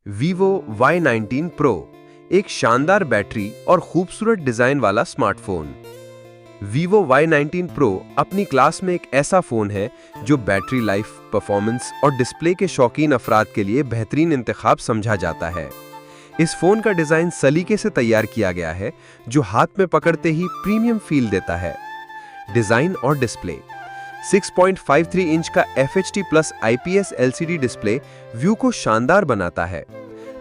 Vivo Y19 Pro एक शानदार battery और खूबसूरत डिजाइन वाला स्मार्टफोन। Vivo Y19 Pro अपनी क्लास में एक ऐसा फोन है जो बैटरी लाइफ, परफॉर्मेंस और डिस्प्ले के शौकीन अफराद के लिए बेहतरीन इंतखाब समझा जाता है। इस फोन का डिजाइन सलीके से तैयार किया गया है जो हाथ में पकड़ते ही प्रीमियम फील देता है। डिजाइन और डिस्प्ले 6.53 इंच का FHD plus IPS LCD display view को शानदार बनाता है।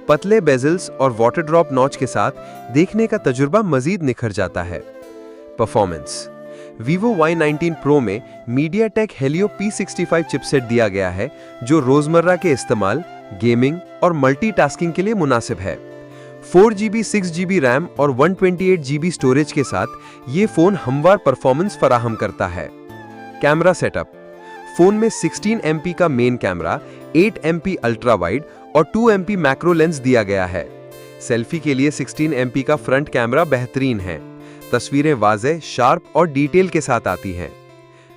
पतले बेजल्स और वाटर ड्रॉप नॉच के साथ देखने का तजुर्बा मजीद निखर जाता है। परफॉर्मेंस Vivo Y19 Pro में MediaTek Helio P65 चिपसेट दिया गया है जो रोजमर्रा के इस्तेमाल, गेमिंग और मल्टीटास्किंग के लिए मुनासिब है। 4GB 6GB रैम और 128GB स्टोरेज के साथ ये फोन हमवार परफॉर्मेंस फराहम करता है। कैमरा सेटअप फोन में 16 MP का main camera, 8 MP ultra wide और 2 MP मैक्रो लेंस दिया गया है। सेल्फी के लिए 16 MP का फ्रंट कैमरा बेहतरीन है। तस्वीरें वाज़ेह, शार्प और डिटेल के साथ आती हैं।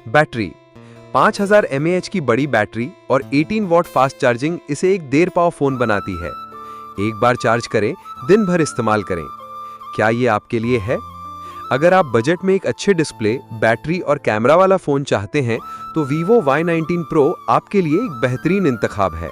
बैटरी 5000 mAh की बड़ी बैटरी और 18 वॉट फास्ट चार्जिंग इसे एक देर पाव फोन बनाती है। एक बार चार्ज करें, दिन भर इस्तेमाल करें। क्या ये आपके लिए है? अगर आप बजट में एक अच्छे डिस्प्ले, बैटरी और कैमरा वाला फोन चाहते हैं तो Vivo Y19 Pro आपके लिए एक बेहतरीन इंतखाब है।